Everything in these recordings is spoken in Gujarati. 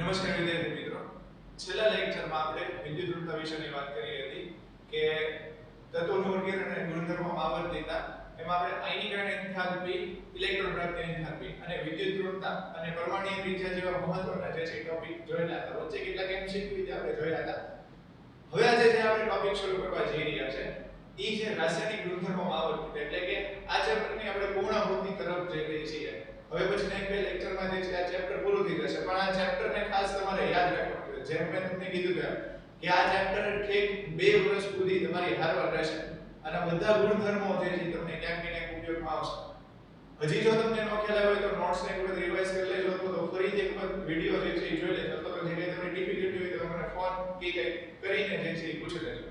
નમસ્કાર વિદ્યાર્થી મિત્રો, છેલ્લા લેક્ચરમાં આપણે વિદ્યુત ઋણતા વિશેની વાત કરી હતી કે તત્વોનું વર્ગીકરણ અને ગુણધર્મોમાં આવર્તિતા, એમાં આપણે આયનીકરણ એન્થાલ્પી, ઇલેક્ટ્રોન પ્રાપ્તિ એન્થાલ્પી અને વિદ્યુત ઋણતા અને પરમાણ્વીય ત્રિજ્યા જેવા મહત્વના જે છે ટોપિક જોયેલા હતા. વચ્ચે કેટલાક એમસીક્યુ રીતે આપણે જોયા હતા. હવે આજે જે આપણે ટોપિક શરૂ કરવા જઈ રહ્યા છે એ છે રાસાયણિક ગુણધર્મોમાં આવર્તિતા, એટલે કે આ ચેપ્ટરની આપણે પૂર્ણાહુતિ તરફ જઈ રહી છીએ. હવે પછીના એક બે લેક્ચરમાં જે છે આ ચેપ્ટર પૂરું થઈ જશે, પણ આ ચેપ્ટરને ખાસ તમારે યાદ રાખવાનું છે. જેમ મેં તમને કીધું કે આ ચેપ્ટર ઠેક 2 વર્ષ સુધી તમારી હારવાર રહેશે અને બધા ગુણધર્મો જે છે તમને ક્યાંક ને ક્યાંક ઉપયોગમાં આવશે. હજી જો તમને ન ખ્યાલ હોય તો નોટ્સ ને એક વખત રિવાઇઝ કરી લેજો, તો ફરીથી એક વખત વિડિયો જે છે એ જોઈ લેજો, તો જે કંઈ તમને ડિફિકલ્ટી હોય તો મને ફોન કે કંઈ કરીને જે છે એ પૂછી લેજો.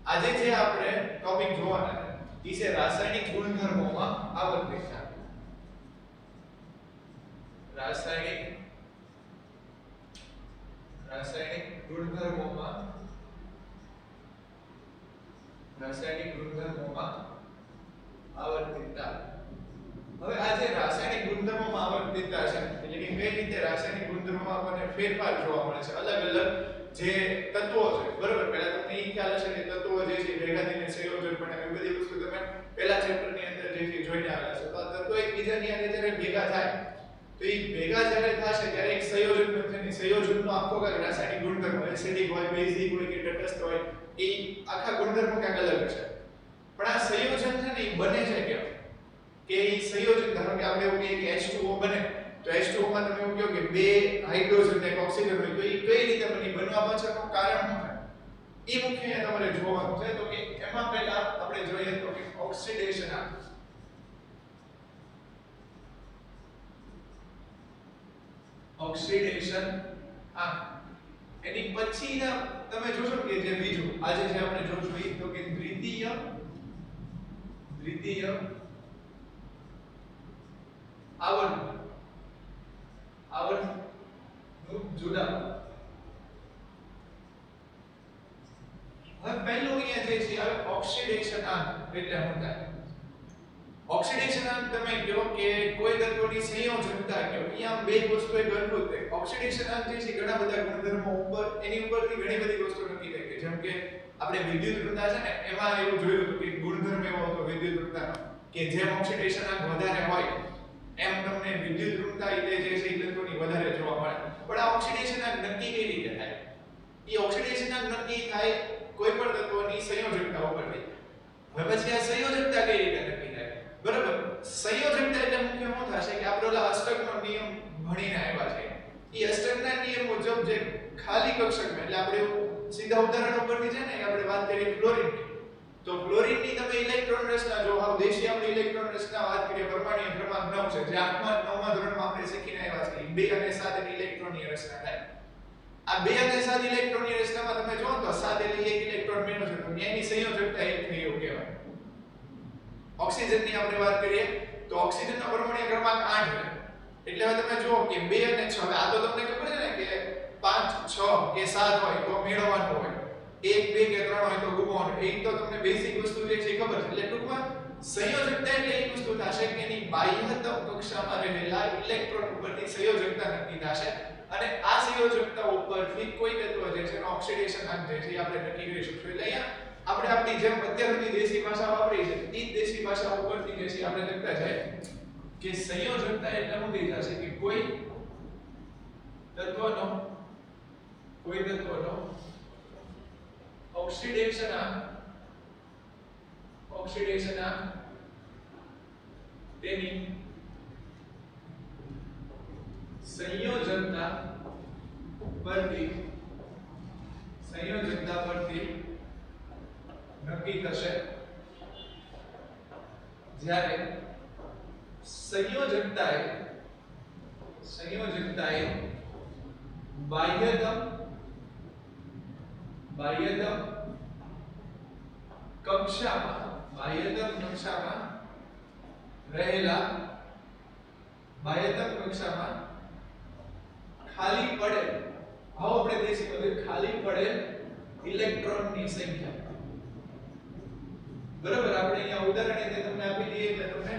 આજે જે આપણે ટોપિક જોવાના છે એ છે રાસાયણિક ગુણધર્મોમાં આવર્તિતા. રાસાયણિક ગુણધર્મોમાં આવર્તિતા. હવે આ જે રાસાયણિક ગુણધર્મોમાં આવર્તિતા છે, એટલે કે કઈ રીતે રાસાયણિક ગુણધર્મોમાં આપણને ફેરફાર જોવા મળે છે અલગ અલગ જે તત્વો છે, બરોબર. પહેલા તમને એ ખ્યાલ હશે કે તત્વો જે છે ભેગા થઈને સંયોજન બને, એ બધી વસ્તુ તમે પહેલા ચેપ્ટરની અંદર જે છે જોઈને આવ્યા છો. તો આ તત્વો એકબીજાની સાથે જ્યારે ભેગા થાય તો એ ભેગા જ્યારે થશે ત્યારે એક સંયોજન બનશે. અને સંયોજનનો આખો કાંઈક રાસાયણિક ગુણધર્મ એસિડિક હોય, બેઝિક હોય કે તટસ્થ હોય, એ આખા ગુણધર્મો કાંઈક અલગ હશે. પણ આ સંયોજન છે ને એ બને છે કેમ? કે એ સંયોજન, ધારો કે આપણે એવું કહીએ કે H2O બને, તો H2O માં તમે એવું કહો કે બે હાઇડ્રોજન ને એક ઓક્સિજન હોય, તો એ કઈ રીતે બની, બનવા પાછળનું કારણ શું છે એ મુખ્ય તમારે જોવાનું છે. તો કે એમાં પહેલા આપણે જોઈએ તો કે ઓક્સિડેશન આ એની પછી તમે જોશો કે જે બીજું આજે જે આપણે જોશું એ તો કે દ્વિતીય આવર્ત જુદા. હવે પહેલું અહીંયા જે છે હવે ઓક્સિડેશન આંક એટલે શું થાય? ઓક્સિડેશન આંક તમે કહો કે કોઈ તત્વની સંયોજકતા કહો, અહીંયા બે વસ્તુ એક અદ્ભુત છે. ઓક્સિડેશન આંક જે છે ઘણા બધા ગુણધર્મો ઉપર, એની ઉપરથી ઘણી બધી વસ્તુ નક્કી થાય છે. જેમ કે આપણે વિદ્યુત ઋણતા છે ને, એમાં એવું જોયું હતું કે ગુણધર્મ એવો હતો વિદ્યુત ઋણતાનો કે જેમ ઓક્સિડેશન આંક વધારે હોય એમ તમને વિદ્યુત ઋણતા એટલે જે છે એ તત્વની વધારે જોવા મળે. પણ આ ઓક્સિડેશન આંક નક્કી કઈ રીતે થાય? એ ઓક્સિડેશન આંક નક્કી થાય કોઈ પણ તત્વની સંયોજકતા ઉપરથી. હવે પછી આ સંયોજકતા કઈ રીતે નક્કી થાય? બરાબર, સંયોજકતા એટલે મુખ્ય શું થશે કે આપણે ઓલા અષ્ટકનો નિયમ ભણીને આવ્યા છે. એ અષ્ટકના નિયમ મુજબ જે ખાલી કક્ષકમાં, એટલે આપણે સીધા ઉદાહરણ ઉપરથી છે ને આપણે વાત કરીએ ફ્લોરિન, તો ફ્લોરિનની તમે ઇલેક્ટ્રોન રચના જો આવ દેશી આપણે ઇલેક્ટ્રોન રચના વાત કરીએ, પરમાણ્વીય ક્રમાંક 9 છે, જે 8મા 9મા ધોરણમાં આપણે શીખીને આવ્યા છે. 2 અને 7 ની ઇલેક્ટ્રોનની રચના થાય. આ 2 અને 7 ઇલેક્ટ્રોનની રચનામાં તમે જો તો 7 એટલે એક ઇલેક્ટ્રોન મેળવો છે, તો એની સંયોજકતા એક થઈ એવું કહેવાય. ઓક્સિજનની આપણે વાત કરીએ તો ઓક્સિજનનો પરમાણ્વીય ક્રમાંક 8 છે. એટલે હવે તમે જુઓ કે 2 અને 6, આ તો તમને ખબર છે ને કે 5 6 કે 7 હોય તો મેળવવાનું હોય, 1 2 કે 3 હોય તો ગુમાવવાનું. એ તો તમને બેઝિક વસ્તુ જે છે ખબર છે. એટલે ટૂંકમાં સંયોજકતા એટલે એ વસ્તુ થશે કે એની બાહ્યતમ કક્ષામાં રહેલા ઇલેક્ટ્રોન ઉપરથી સંયોજકતા નક્કી થશે, અને આ સંયોજકતા ઉપરથી કોઈ તત્વ જે છે એનો ઓક્સિડેશન આંક જે છે આપણે નક્કી કરી શકીશું. એટલે અહીંયા આપણે આપણી જેમ અત્યાર સુધી દેશી ભાષા વાપરી છે, એ દેશી ભાષા ઉપરથી જે છે આપણે લખતા જાય કે સંયોજકતા એટલે શું થઈ જશે કે કોઈ તત્વનો ઓક્સિડેશન આંક તેની સંયોજકતા પરથી નક્કી થશે, જ્યારે સંયોજકતાએ બાહ્યતમ કક્ષામાં રહેલા ખાલી પડેલ, આપણે દેશી પદ્ધતિ ખાલી પડેલ ઇલેક્ટ્રોનની સંખ્યા. બરાબર, આપણે અહીંયા ઉદાહરણ એ તમને આપી દઈએ એટલે તમને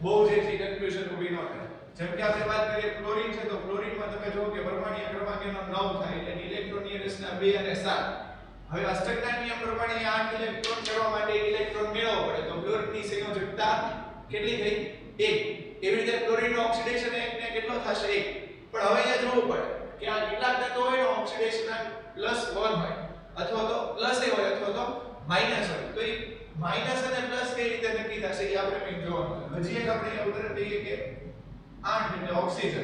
બહુ જે છે કન્ફ્યુઝન ઊભી ન થાય. જેમ કે આપણે વાત કરીએ ક્લોરીન છે તો ક્લોરીનમાં તમે જો કે પરમાણ્વીય ક્રમાંક એનો 9 થાય એટલે ઇલેક્ટ્રોનની રચના 2 અને 7. હવે અષ્ટકના નિયમ પ્રમાણે 8 ઇલેક્ટ્રોન કરવા માટે 1 ઇલેક્ટ્રોન મેળવવો પડે તો ફ્લોરિનની સંયોજકતા કેટલી થઈ 1. એવી રીતે ક્લોરીનનો ઓક્સિડેશન એકને કેટલો થશે 1. પણ હવે અહીંયા જોવું પડે કે આ કેટલાક તત્વો હોય એનો ઓક્સિડેશન +1 હોય અથવા તો પ્લસ એ હોય અથવા તો માઈનસ હોય. તો એ માઈનસ અને પ્લસ કઈ રીતે નક્કી થશે એ આપણે કંઈક જોવાનું છે. હજી એક આપણે અહીંયા ઉદાહરણ લઈએ કે 8 એટલે ઓક્સિજન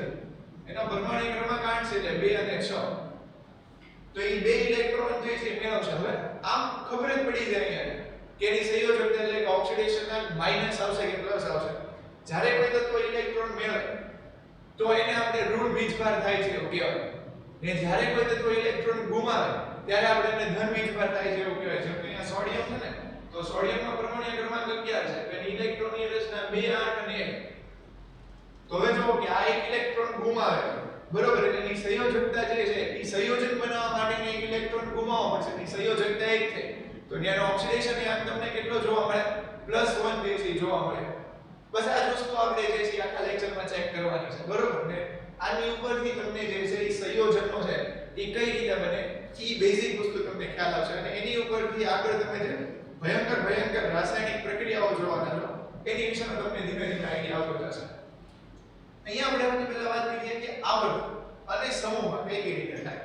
એનો પરમાણુ ક્રમાંક 8 છે એટલે 2 અને 6. તો એ 2 ઇલેક્ટ્રોન જે છે મેળવશે. હવે આમ ખબર જ પડી જાય અહીંયા કે એની સંયોજકતા એટલે કે ઓક્સિડેશનના માઈનસ આવશે કે પ્લસ આવશે. જ્યારે કોઈ તત્વ ઇલેક્ટ્રોન મેળવે તો એને આપણે ઋણ વીજભાર થાય છે એવું કહેવાય. ને જ્યારે કોઈ તત્વ ઇલેક્ટ્રોન ગુમાવે ત્યારે આપણે એને ધન વીજભાર થાય છે એવું કહેવાય. જેમ કે અહીંયા સોડિયમ છે ને તો સોડિયમનો પરમાણુ ક્રમાંક 11 છે. તો એની ઇલેક્ટ્રોનની રચના 2 8 અને 1. તો હવે જો કે આ એક ઇલેક્ટ્રોન ગુમાવે બરોબર એટલે એની સંયોજકતા જે છે એ સંયોજન બનાવવા માટે એક ઇલેક્ટ્રોન ગુમાવવો પડશે. એની સંયોજકતા 1 છે. તો એનો ઓક્સિડેશન આમ તમને કેટલો જોવા મળે +1 જેવી જોવા મળે. બસ આ જ વસ્તુ આપણે જે છે આખા લેક્ચરમાં ચેક કરવાની છે બરોબર ને. આની ઉપરથી તમને જે છે એ સંયોજનો છે એ કઈ રીતે બને એ બેઝિક વસ્તુ તમને ખ્યાલ આવશે અને એની ઉપરથી આગળ તમે જે ભયંકર રાસાયણિક પ્રક્રિયાઓ જોવાના છો એની વિશેનો તમને ધીમે ધીમે આઈડિયા આવતો જશે. અહીંયા આપણે પહેલા વાત કરીએ કે આવર્ત અને સમૂહમાં કઈ રીતે થાય.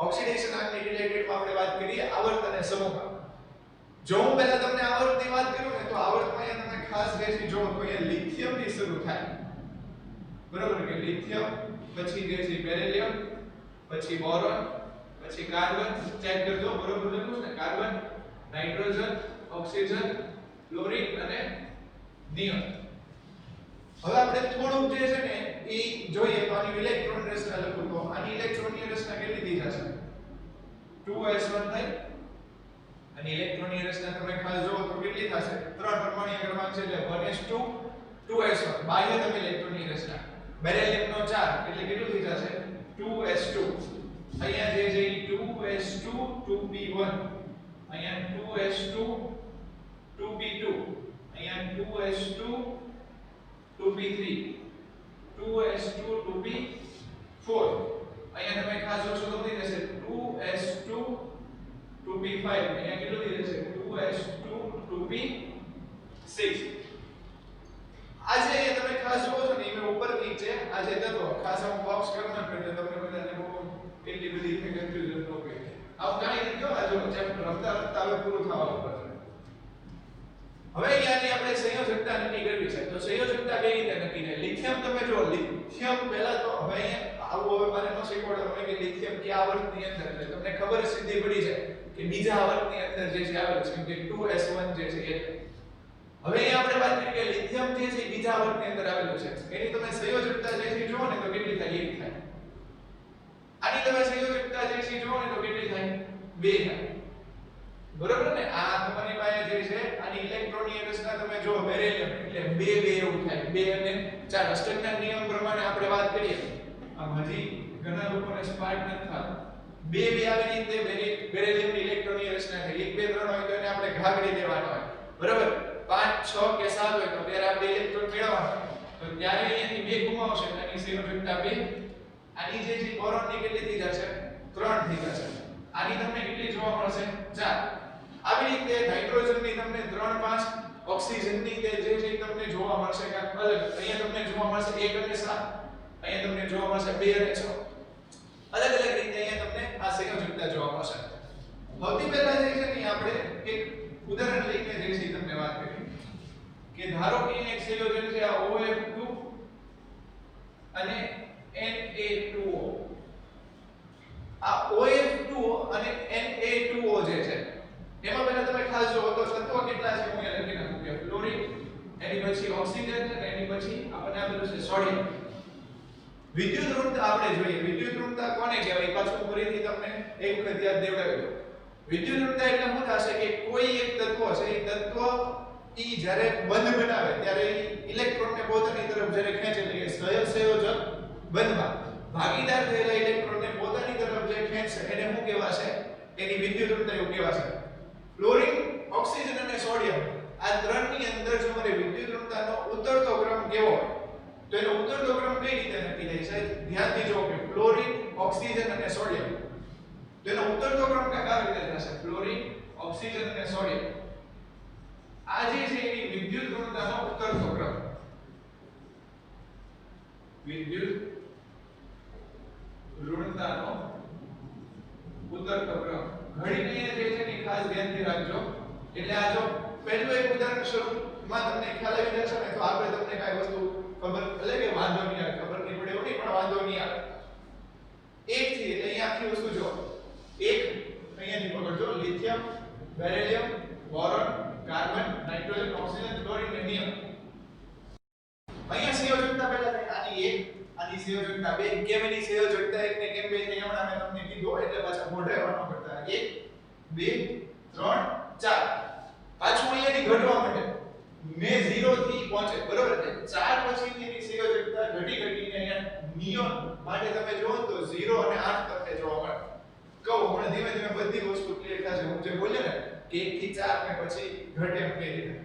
ઓક્સિડેશન આની રિલેટેડમાં આપણે વાત કરીએ આવર્ત અને સમૂહમાં. જો હું પહેલા તમને આવર્તની વાત કરું ને તો આવર્તમાં અહીંયા તમે ખાસ જે છે જો તો અહીંયા લિથિયમ થી શરૂ થાય બરોબર કે લિથિયમ પછી જે છે બેરિલિયમ પછી બોરોન પછી કાર્બન ચેક કરજો બરોબર લખ્યું છે ને કાર્બન નાઇટ્રોજન ઓક્સિજન ક્લોરીન અને નિયોન. હવે આપણે થોડુંક જે છે ને એ જોઈએ તો આની ઇલેક્ટ્રોન રચના લખું તો આની ઇલેક્ટ્રોનની રચના કેટલી થઈ જશે 2s1 થાય. અને ઇલેક્ટ્રોનની રચના તમે ખાસ જોવો તો કેટલી થશે 3 પરમાણુ ક્રમાંક છે એટલે 1s2 2s1 બાહ્ય તમે ઇલેક્ટ્રોનની રચના બેરિલિયમનો 4 એટલે કેટલું થઈ જશે 2s2. અહીંયા જે છે 2s2 2p1 અહીંયા 2s2 2p2 અહીંયા 2s2 2p3 2s2 2p4 અહીંયા તમે ખાસ જોશો તો થઈ જશે 2s2 2p5 અહીંયા કેટલું થઈ જશે 2s2 2p6. આજે તમે ખાસ જોવો છો ને મેં ઉપરથી છે આજે તત્વો ખાસ હું બોક્સ કરવાનો એટલે તમને બધાને બહુ એટલી બધી કન્ફ્યુઝન ન હોય. આવું કાઈ નહીં જો આ જો ચેપ્ટર રમતા હવે પૂરું થવા ઉપર છે. હવે અહીંયાથી આપણે સંયોજકતા નક્કી કરવી છે. તો સંયોજકતા કઈ રીતે નક્કી થાય. લિથિયમ તમે જો લિથિયમ પહેલા તો હવે અહીંયા આવું હવે મને ન શીખવાડો હોય કે લિથિયમ કયા આવર્તની અંદર એટલે તમને ખબર સીધી પડી જાય કે બીજા આવર્તની અંદર જે છે આવેલું છે કે 2s1 જે છે એ. હવે અહીં આપણે વાત કરીએ કે લિથિયમ જે છે બીજા આવર્તની અંદર આવેલું છે એની તમે સંયોજકતા જે છે જુઓ ને તો કેટલી થાય 1 થાય. આની તમે સંયોજકતા જે છે જુઓ ને તો કેટલી થાય 2 થાય બરોબર ને. આ તમારી પાસે જે છે આની ઇલેક્ટ્રોનની રચના તમે જો બેરિલિયમ એટલે 2 2 એવું થાય 2 અને 4 અષ્ટકના નિયમ પ્રમાણે આપણે વાત કરીએ આમ હજી ઘણા લોકોને સ્પાર્ક નથી થતો 2 2 આવી રીતે બેરિલિયમની ઇલેક્ટ્રોનની રચના થાય 1 2 3 હોય તો એને આપણે ઘાગડી દેવાનો હોય બરાબર. 5 6 કે 7 હોય તો ત્યારે આપણે ઇલેક્ટ્રોન મેળવવાનો તો ત્યારે અહીંયાથી 2 ગુમાવશે એટલે એની સંયોજકતા 2. આની જે છે બોરોનની કેટલી થઈ જશે 3 થઈ જશે. આની તમને કેટલી જોવા મળશે 4. આવી રીતે નાઇટ્રોજનની તમને 3 5 ઓક્સિજનની જે છે તમને જોવા મળશે કે અલગ. અહીંયા તમને જોવા મળશે 1 અને 7 અહીંયા તમને જોવા મળશે 2 અને 6 અલગ અલગ રીતે અહીંયા તમને આ સંયોજકતા જોવા મળશે. સૌથી પહેલા જે છે ને આપણે એક ઉદાહરણ લઈને જે છે તમને વાત કરી કે ધારો કે એક સંયોજન છે આ OF2 અને Na2O. આ OF2 અને Na2O જે છે એમાં પહેલા તમે ખાસ જોવો તો તત્વો કેટલા છે હું અહીંયા લખી નાખું કે ફ્લોરિન એની પછી ઓક્સિજન અને એની પછી આપણે આપેલું છે સોડિયમ. વિદ્યુત ઋણતા આપણે જોઈએ. વિદ્યુત ઋણતા કોને કહેવાય પાછું ફરીથી તમને એક વખત યાદ દેવડાવી દઉં. વિદ્યુત ઋણતા એટલે શું થશે કે કોઈ એક તત્વ છે એ તત્વ ઈ જ્યારે બંધ બનાવે ત્યારે ઇલેક્ટ્રોનને પોતાની તરફ જ્યારે ખેંચે એટલે કે સહસંયોજક બંધમાં ભાગીદાર થયેલા ઇલેક્ટ્રોનને પોતાની તરફ જે ખેંચશે એને શું કહેવાશે એની વિદ્યુત ઋણતા એવું કહેવાશે. ફ્લોરિન ઓક્સિજન અને સોડિયમ આ ત્રણની અંદર જો મારે વિદ્યુત ઋણતાનો ઉતરતો ક્રમ કેવો હોય તો એનો ઉતરતો ક્રમ કઈ રીતે નક્કી થાય છે? ધ્યાનથી જો કે ફ્લોરિન, ઓક્સિજન અને સોડિયમ. તો એનો ઉતરતો ક્રમ કઈ આવી રીતે થશે? ફ્લોરિન, ઓક્સિજન અને સોડિયમ. આ જે છે એની વિદ્યુત ઋણતાનો ઉતરતો ક્રમ. વિદ્યુત ઋણતાનો ઉતરતો ક્રમ. ઘડીને જે છે ને ખાસ ધ્યાનથી રાખજો. એટલે આ જો પહેલું એક ઉદાહરણ શરૂમાં તમને ખ્યાલ આવી જશે ને તો આપણે તમને કઈ વસ્તુ ખબર એટલે કે વાંધો નહીં આવે, ખબર નહીં પડે એવું નહીં પણ વાંધો નહીં આવે. એક થી એટલે અહીંયા આખી વસ્તુ જો એક અહીંયાથી પકડજો. Lithium, beryllium, boron, carbon, nitrogen, oxygen, chlorine અને નિયમ. અહીંયા સંયોજકતા પહેલા થાય આની એક, આની સંયોજકતા બે. કેમ એની સંયોજકતા એક ને કેમ બે છે હમણાં મેં તમને કીધું એટલે પાછા મોઢે વાનો કરતા 1 2 3 4. પાછું અહીંયાથી ઘટવા માંડે. મેં 0 થી પહોંચે બરોબર ને 4 પછી એની સંયોજકતા ઘટીને અહીંયા નિયમ માટે તમે જોવો તો 0 અને 8 તમને જોવા મળે. કહું હમણાં ધીમે ધીમે બધી વસ્તુ ક્લિયર થશે. હું જે બોલ્યો ને કે 1 થી 4 ને પછી ઘટે એમ કઈ રીતે.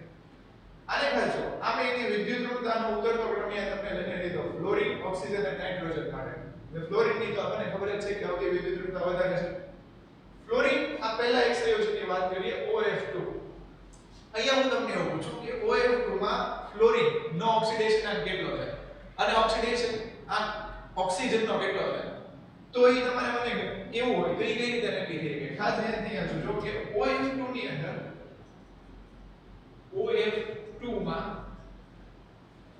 આને ખાસો આમે એની વિદ્યુત ઋણતાનો ઉતરતો ક્રમ અહીંયા તમને લઈને લીધો ફ્લોરિન, ઓક્સિજન અને નાઇટ્રોજન માટે. એટલે ફ્લોરિન ની તો આપણને ખબર જ છે કે આવતી વિદ્યુત ઋણતા વધારે છે. ફ્લોરિન આ પહેલા એક સંયોજકની વાત કરીએ OF2. અહીંયા હું તમને એવું પૂછું કે OF2 માં ફ્લોરિન નો ઓક્સિડેશન આંક કેટલો છે અને ઓક્સિડેશન આંક ઓક્સિજન નો કેટલો છે? તો એ તમારે મને કેવું હોય તો એ કઈ રીતે નક્કી થાય કે ખાસ ધ્યાનથી જોજો કે OF2 ની અંદર OF2 માં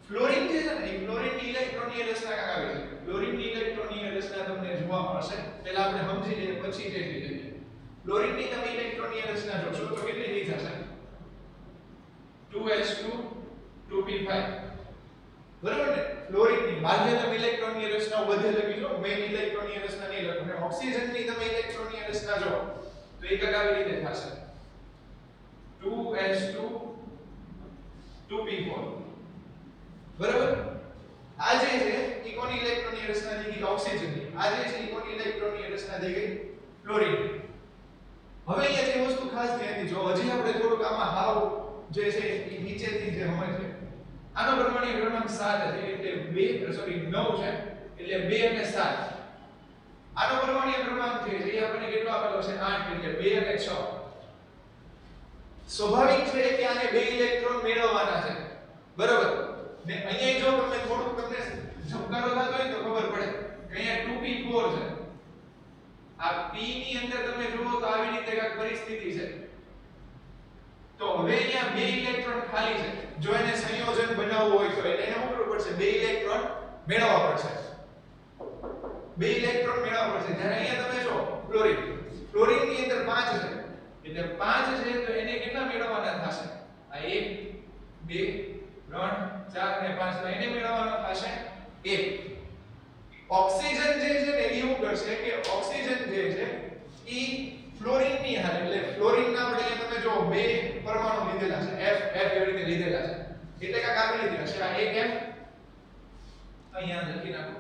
ફ્લોરિન જે છે ને એ ફ્લોરિનની ઇલેક્ટ્રોનીય રચના કાંક આવી છે. ફ્લોરિનની ઇલેક્ટ્રોનીય રચના તમને જોવા મળશે. પહેલા આપણે સમજી લઈએ પછી જે લઈએ. ફ્લોરિનની તમે ઇલેક્ટ્રોનીય રચના જોશો તો કેટલી થઈ જશે? 2s2 2p5. બરાબર ને? ફ્લોરિનની બાહ્ય તમે ઇલેક્ટ્રોનીય રચના બધે લખી લો. મેઇન ઇલેક્ટ્રોનીય રચના નહીં લખો. અને ઓક્સિજનની તમે ઇલેક્ટ્રોનીય રચના જો તો એ કાંક આવી રીતે થશે 2s2 2p4. બરાબર? આ જે છે ઈ કોની ઇલેક્ટ્રોનીય રચના થઈ ગઈ? ઓક્સિજનની. આ જે છે ઈ કોની ઇલેક્ટ્રોનીય રચના થઈ ગઈ? ફ્લોરિન. હવે અહીંયા જે વસ્તુ ખાસ ધ્યાનથી જો હજી આપણે થોડુંક આમાં હાવ જે છે એ નીચેથી જે સમજ છે. આનો પરમાણુ ક્રમાંક 7 છે એટલે 9 છે એટલે 2 અને 7. આનો પરમાણુ ક્રમાંક છે એ આપણને કેટલો આપેલો છે? 8 એટલે 2 અને 6. સ્વાભાવિક છે કે આને 2 ઇલેક્ટ્રોન મેળવવાના છે. બરાબર? ને અહીંયા જો તમે થોડુંક તમને ઝબકારો થતો હોય તો ખબર પડે કે અહીંયા 2p4 છે. આ p ની અંદર તમે જુઓ તો આવી રીતે એક પરિસ્થિતિ છે. તો હવે અહીંયા 2 ઇલેક્ટ્રોન ખાલી છે. જો એને સંયોજન બનાવવું હોય તો એને શું કરવું પડશે? 2 ઇલેક્ટ્રોન મેળવવા પડશે. 2 ઇલેક્ટ્રોન મેળવવા પડશે. જ્યારે અહીંયા તમે જો ફ્લોરિન, ફ્લોરિન ની અંદર 5 છે. એટલે 5 છે તો એને કેટલા મેળવવાના થશે? આ 1 2 3 4 ને 5 તો એને મેળવવાનો થશે 1. ઓક્સિજન જે છે ને એ એવું કરશે કે ઓક્સિજન જે છે ઈ ફ્લોરિન ની હારે એટલે ફ્લોરિન ના આપણે તમે જો બે પરમાણુ લીધેલા છે F એવી રીતે લીધેલા છે એટલે કાક આવી લીધેલા છે. આ એક F અહીંયા લખી નાખો.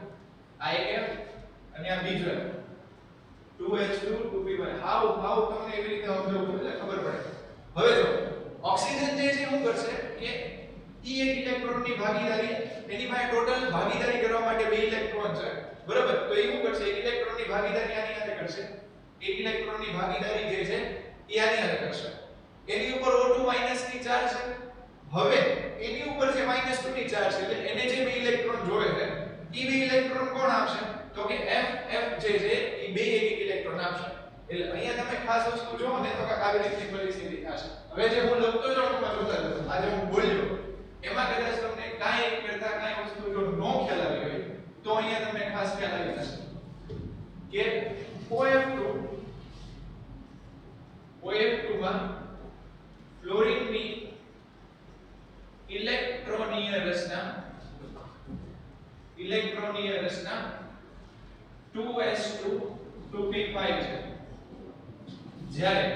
આ એક F અને આ બીજો F 2h2 2p1. હાઉ તમને એવી રીતે સમજાવવું એટલે ખબર પડે. હવે જો ઓક્સિજન જે છે શું કરશે કે ઈ એક ઇલેક્ટ્રોનની ભાગીદારી એની પાસે ટોટલ ભાગીદારી કરવા માટે 2 ઇલેક્ટ્રોન છે. બરાબર? તો એ શું કરશે? એક ઇલેક્ટ્રોનની ભાગીદારી આની સાથે કરશે. એક ઇલેક્ટ્રોનની ભાગીદારી જે છે એ આની સાથે કરશે. એની ઉપર O2 ની ચાર્જ છે. હવે એની ઉપર જે -2 ની ચાર્જ છે એટલે એને જે 2 ઇલેક્ટ્રોન જોઈએ છે ઈ 2 ઇલેક્ટ્રોન કોણ આપશે? તો કે F જે છે એ 2 એક ઇલેક્ટ્રોન આપશે. એટલે અહીંયા તમે ખાસ વસ્તુ જો ને તો કાક આવી રીતની પરિસ્થિતિ થશે. હવે જે હું લખતો જાઉં છું જોતા જજો. આજે હું બોલ્યો એમાં કદાચ તમને કાંઈ કરતા કાંઈ વસ્તુ જો નો ખ્યાલ આવી હોય તો અહીંયા તમને ખાસ ખ્યાલ આવી જશે કે OF2 માં ફ્લોરિનની ઇલેક્ટ્રોનીય રચના 2s2 2p5 છે. જ્યારે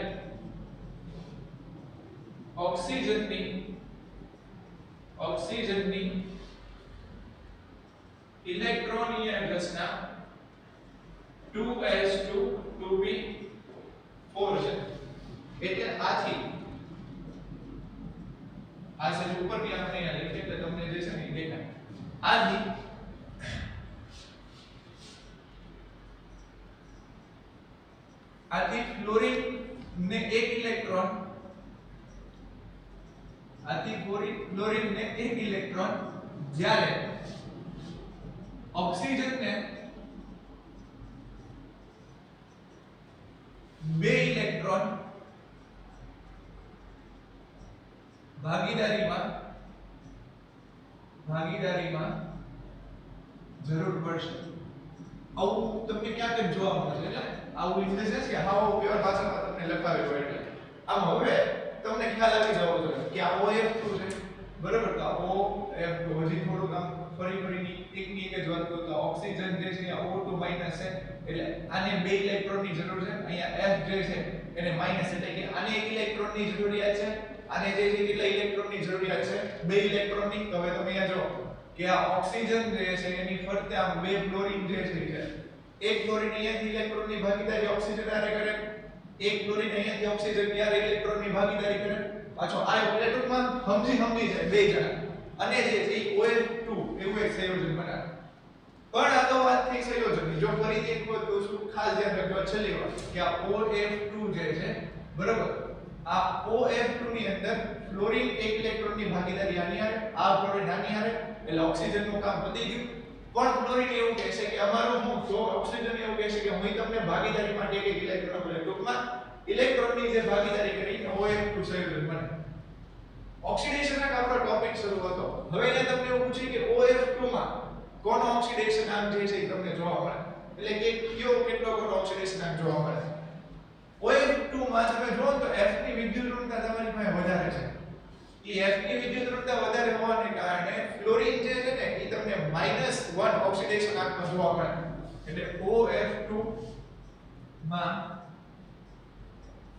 ઓક્સિજનની ઇલેક્ટ્રોનીય રચના 2s2 2p4 છે. એટલે આથી આ છે ઉપરની આપણે અહીંયા લખીએ એટલે તમને જે છે ને દેખાય આથી ફ્લોરીન ને એક ઇલેક્ટ્રોન ફ્લોરીન ને એક ઇલેક્ટ્રોન જ્યારે ઓક્સિજન ને બે ઇલેક્ટ્રોન ભાગીદારીમાં જરૂર પડશે. આવું તમને ક્યાંક જ જોવા મળે છે. એટલે આવું ઇન ધ સેન્સ કે હાવ પ્યોર ભાષામાં તમને લખાવેલું હોય. એટલે આમ હવે તમને ખ્યાલ આવી જવો જોઈએ કે આ OF2 છે, બરાબર? તો આ OF2 હજી થોડુંક આમ ફરીની એકની એક જ વાત કરું તો ઓક્સિજન જે છે આ O2 માઈનસ છે, એટલે આને બે ઇલેક્ટ્રોનની જરૂર છે. અહીંયા F જે છે એને માઈનસ, એટલે કે આને એક ઇલેક્ટ્રોનની જરૂરિયાત છે, આને જે છે કેટલા ઇલેક્ટ્રોનની જરૂરિયાત છે? બે ઇલેક્ટ્રોનની. તો હવે તમે અહીંયા જો કે આ ઓક્સિજન જે છે એની ફરતે આમ બે ફ્લોરીન જે છે એક ફ્લોરીન અહીંયાથી ઇલેક્ટ્રોનની ભાગીદારી ઓક્સિજન આરે કરે, એક ફ્લોરીન અહીંયાથી ઓક્સિજન ની ઇલેક્ટ્રોનની ભાગીદારી કરે. પાછો આ ઇલેક્ટ્રોનમાં સમજી જાય બે જણા, અને જે છે OF2 એવું એક સંયોજન બનાવે. પણ આ તો વાત થઈ સંયોજનની. જો ફરીથી એક વખત કહું છું, ખાસ ધ્યાન રાખજો છેલ્લી વાત કે આ OF2 જે છે, બરાબર, આ OF2 ની અંદર ફ્લોરીન એક ઇલેક્ટ્રોનની ભાગીદારી આની હારે, આ ફ્લોરીન આની હારે, એટલે ઓક્સિજન નું કામ પતી ગયું. પણ ફ્લોરીન એવું કહે છે કે અમારું હું તો ઓક્સિજન એવું કહે છે કે હું તમને ભાગીદારી માટે એક ઇલેક્ટ્રોન આપું. ટૂંકમાં ઇલેક્ટ્રોનની જે ભાગીદારી કરીને OF2 સંયોજન બને. ઓક્સિડેશનના આપણો ટોપિક શરૂ હતો. હવે એને તમને એવું પૂછ્યું કે OF2 માં કોનો ઓક્સિડેશન આમ જે છે તમને જોવા મળે, એટલે કે કયો કેટલો કોનો ઓક્સિડેશન આમ જોવા મળે. OF2 માં તમે જોવો તો F ની વિદ્યુત ઋણતા તમારી પાસે વધારે છે. એ F ની વિદ્યુત ઋણતા વધારે હોવાને કારણે ફ્લોરીન જે છે ને એ તમને -1 ઓક્સિડેશન આંકમાં જોવા મળે. એટલે OF2 માં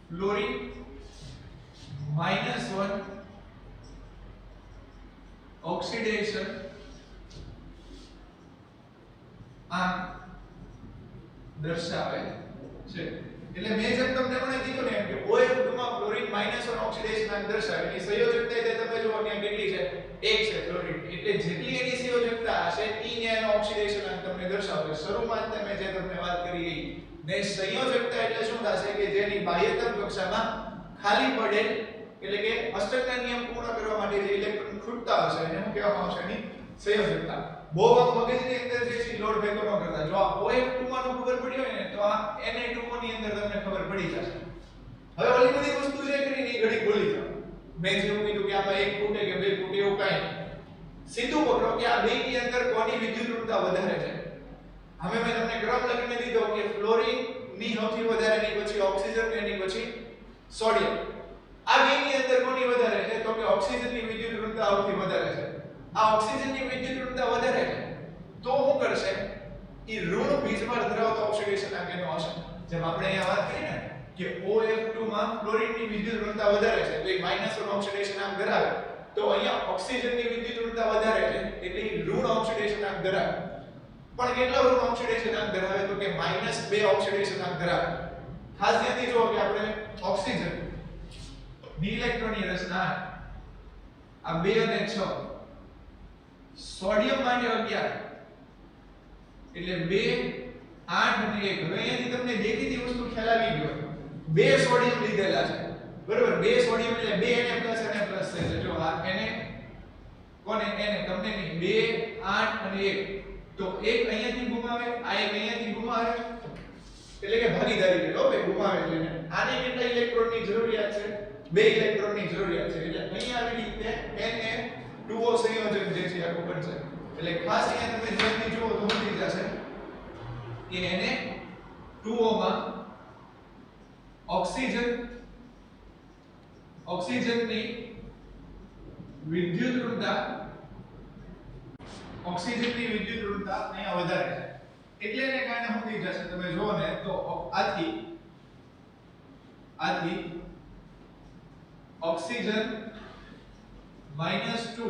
ફ્લોરીન -1 ઓક્સિડેશન આંક દર્શાવે છે. એટલે મેં જેમ તમને પણ કીધું ને કે OF2 માં ફ્લોરીન -1 ઓક્સિડેશન આંક દર્શાવે. એની સંયોજકતા તે તમે જુઓ ત્યાં કેટલી છે? 1 છે ફ્લોરીન. એટલે જેટલી એની સંયોજકતા હશે E ને એનો ઓક્સિડેશન આંક તમને દર્શાવશે. શરૂઆત તમે જે તમને વાત કરી એ ને સંયોજકતા એટલે શું થશે કે જેની બાહ્યતમ કક્ષામાં ખાલી પડેલ, એટલે કે અષ્ટકના નિયમ પૂર્ણ કરવા માટે જે ઇલેક્ટ્રોન ખૂટતા હશે એને શું કહેવામાં આવશે? એની સંયોજકતા. બહુ મગજની અંદર જે છે લોડ ભેગો ન કરતા. જો આ OF2 માં ખબર પડી હોય ને તો આ Na2O ની અંદર તમને ખબર પડી જશે. હવે ઓલી બધી વસ્તુ જે કરીને એ ઘડી ભૂલી જાવ. મેં જેવું કીધું કે આમાં એક ફૂટે કે બે ફૂટે એવું કાંઈ નહીં. સીધું પકડો કે આ બેની અંદર કોની વિદ્યુત ઋણતા વધારે છે. હવે મેં તમને ક્રમ લખીને દીધો કે ફ્લોરીન ની સૌથી વધારે, એની પછી ઓક્સિજન, એની પછી સોડિયમ. આ બેની અંદર કોની વધારે છે? તો કે ઓક્સિજનની વિદ્યુત ઋણતા સૌથી વધારે છે. આ ઓક્સિજનની વિદ્યુત ઋણતા વધારે છે તો શું કરશે? એ ઋણ બીજભાર ધરાવતો ઓક્સિડેશન આંક એનો હશે. જેમ આપણે અહીંયા વાત કરી ને કે OF2 માં ફ્લોરીનની વિદ્યુત ઋણતા વધારે છે તો એ -1 ઓક્સિડેશન આંક ધરાવે. તો અહીંયા ઓક્સિજનની વિદ્યુત ઋણતા વધારે છે એટલે એ ઋણ ઓક્સિડેશન આંક ધરાવે. પણ કેટલો ઋણ ઓક્સિડેશન આંક ધરાવે? તો કે -2 ઓક્સિડેશન આંક ધરાવે. ખાસ ધ્યાનથી જુઓ કે આપણે ઓક્સિજન ની ઇલેક્ટ્રોનની રચના આ 2 અને 6, સોડિયમ માટે 11, એટલે 2 8 અને 1. હવે અહીંયાથી તમને દેખીતી વસ્તુ ખ્યાલ આવી ગયો. 2 સોડિયમ લીધેલા છે, બરોબર? 2 સોડિયમ એટલે 2 Na+ અને પ્લસ છે. જો આ Na કોને? Na તમને નહીં. 2 8 અને 1 તો એક અહીંયાથી ગુમાવે, આ એક અહીંયાથી ગુમાવે, એટલે કે ભાગીદારી લો બે ગુમાવે એટલે આને કેટલા ઇલેક્ટ્રોનની જરૂરિયાત છે? 2 ઇલેક્ટ્રોનની જરૂરિયાત છે. એટલે અહીંયા આવી રીતે Na2O સંયોજન જે છે આખું બનશે. એટલે ખાસ અહીંયા તમે ધ્યાનથી જુઓ તો સમજી જશે કે Na2O માં ઓક્સિજનની વિદ્યુત ઋણતા અહીંયા વધારે છે. એટલે એને કારણે શું થઈ જશે તમે જુઓ ને તો આથી ઓક્સિજન -2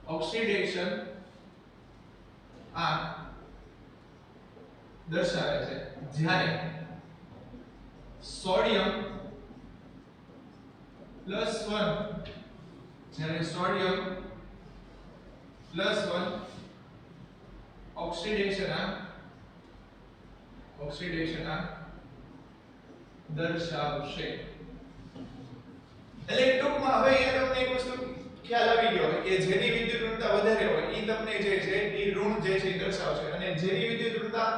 ઓક્સિડેશન આંક દર્શાવે છે. જ્યારે સોડિયમ +1 જ્યારે સોડિયમ +1 ઓક્સિડેશન આ દર્શાવશે. એટલે ટૂંકમાં હવે અહીંયા તમને એક વસ્તુ ખ્યાલ આવી ગયો કે જેની વિદ્યુત ઋણતા વધારે હોય ઈ તમને જે છે ઈ ઋણ જે છે ઈ દર્શાવશે અને જેની વિદ્યુત ઋણતા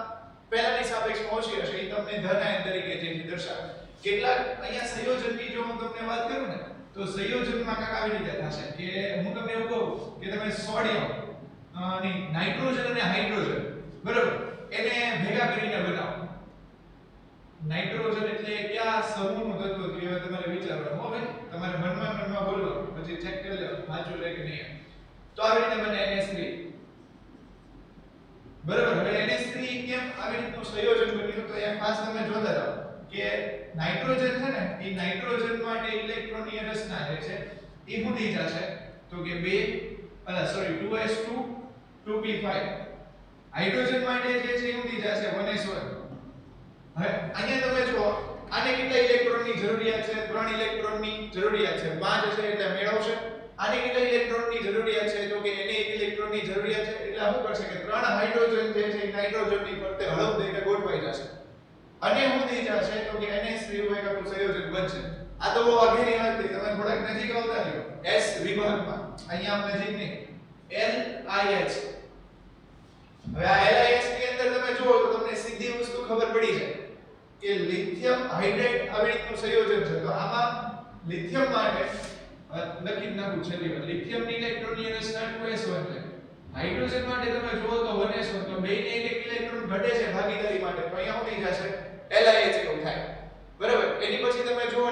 પહેલાની સાપેક્ષમાં ઓછી હશે ઈ તમને ધન આયન તરીકે જે છે દર્શાવે. કેટલાક અહીંયા સંયોજનની જો હું તમને વાત કરું ને તો સંયોજનમાં કાંઈક આવી રીતે થશે કે હું તમને એવું કહું કે તમે સોડિયમ નાઇટ્રોજન અને હાઇડ્રોજન બરાબર એને ભેગા કરીને બનાવો. નાઇટ્રોજન એટલે કયા સમૂહનું તત્વ છે હવે તમારે વિચારવાનું હો ભાઈ, તમારે મનમાં બોલવાનું પછી ચેક કરી લેવાનું સાચું છે કે નહીં. તો આવી રીતે બને NH3 બરાબર. હવે NH3 કેમ આવી રીતનું સંયોજન બન્યું તો અહીંયા ખાસ તમે જોતા જાઓ કે નાઇટ્રોજન છે ને એ નાઇટ્રોજન માટે ઇલેક્ટ્રોનની રચના જે છે એ શું જશે તો કે 2s2 2p5. હાઇડ્રોજન માટે જે છે એ શું જશે 1s1. હવે અહીંયા તમે જો આને કેટલા ઇલેક્ટ્રોનની જરૂરિયાત છે 3 ઇલેક્ટ્રોનની જરૂરિયાત છે 5 હશે એટલે મેળવશે. આને કેટલા ઇલેક્ટ્રોનની જરૂરિયાત છે તો કે એને 1 ઇલેક્ટ્રોનની જરૂરિયાત છે એટલે શું કરશે કે 3 હાઇડ્રોજન જે છે એ નાઇટ્રોજનની ફરતે હળવ થઈને ગોઠવાઈ જશે અને શું થઈ જશે તો કે NH3 એક આપણું સંયોજન બનશે. આ તો બહુ આગળની વાત થઈ, તમે થોડાક નજીક આવતા રહ્યો S વિભાગમાં અહીંયા આમ નજીક નહીં LIH. હવે આ LIH ની અંદર તમે જુઓ તો તમને સીધી વસ્તુ ખબર પડી જાય કે લિથિયમ હાઇડ્રાઇડ આવી રીતનું સંયોજન છે. તો આમાં લિથિયમ માટે લખી નાખું છેલ્લી વાર લિથિયમની ઇલેક્ટ્રોનની રચના 2s1 છે. હાઇડ્રોજન માટે તમે જુઓ તો 1s1 તો બેયને એક ઇલેક્ટ્રોન ઘટે છે ભાગીદારી માટે તો અહીંયા શું થઈ જશે LIH એવું થાય બરાબર. એની પછી તમે જુઓ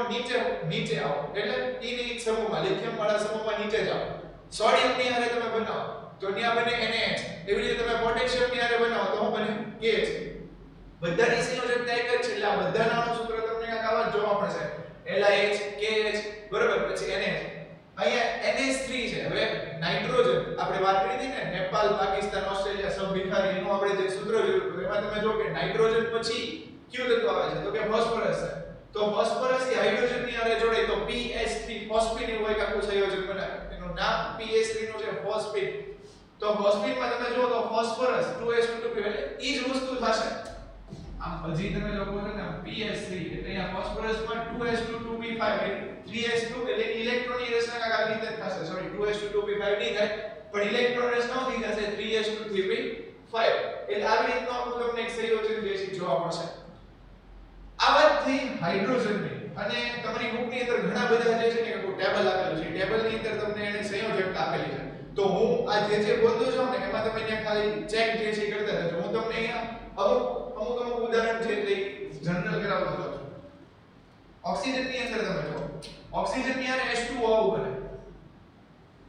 નીચે આવો એટલે ઈની એક સમૂહમાં લિથિયમ વાળા સમૂહમાં નીચે જાઓ સોડિયમ ની હારે તમે બનાવો તો ત્યાં બને NaH. એવી રીતે તમે પોટેશિયમ ની હારે બનાવો તો શું બને KH. બધાની સંયોજકતા એક જ છે એટલે આ બધાના અણુ સૂત્ર તમને કાંઈક આવા જ જોવા મળશે LIH KH બરાબર પછી NH. અહીંયા NH3 છે. હવે નાઇટ્રોજન આપણે વાત કરી હતી ને નેપાળ પાકિસ્તાન ઓસ્ટ્રેલિયા સબ ભિખારી એનું આપણે જે સૂત્ર જોયું તો એમાં તમે જો કે નાઇટ્રોજન પછી કયું તત્વ આવે છે તો કે ફોસ્ફરસ છે. તો ફોસ્ફરસ એ હાઇડ્રોજન ની હારે જોડાય તો PH3 ફોસ્ફીન એવું એક આખું સંયોજન બનાવે. એનું નામ PH3 નું છે ફોસ્ફીન. તો ફોસ્ફીન માં તમે જો તો ફોસ્ફરસ 2s2 એટલે ઈ જ વસ્તુ થશે. આમ હજી તમે લોકો છે ને PH3 એટલે અહીંયા ફોસ્ફરસ માં 2s2 2p5 3s2 એટલે ઇલેક્ટ્રોનની રચના કાંઈક આવી રીતે થશે. સોરી 2s2 2p5 નહીં થાય પણ ઇલેક્ટ્રોન રચના થઈ જશે 3s2 3p5 એટલે આવી રીતનો આપણું તમને એક સંયોજન જે છે જોવા મળશે. આ વાત થઈ હાઇડ્રોજનની અને તમારી બુકની અંદર ઘણા બધા જે છે ને કોઈ ટેબલ આપેલું છે. ટેબલની અંદર તમને એને સંયોજકતા આપેલી છે. તો હું આ જે બોલતો છું ને એમાં તમે અહીંયા ખાલી ચેક જે છે કરતા રહેજો. હું તમને અહીંયા અમુક ઉદાહરણ છે તે જનરલ કરાવતો જાઉં છું. ઓક્સિજનની અંદર તમે જો ઓક્સિજનની અંદર H2O આવું બને.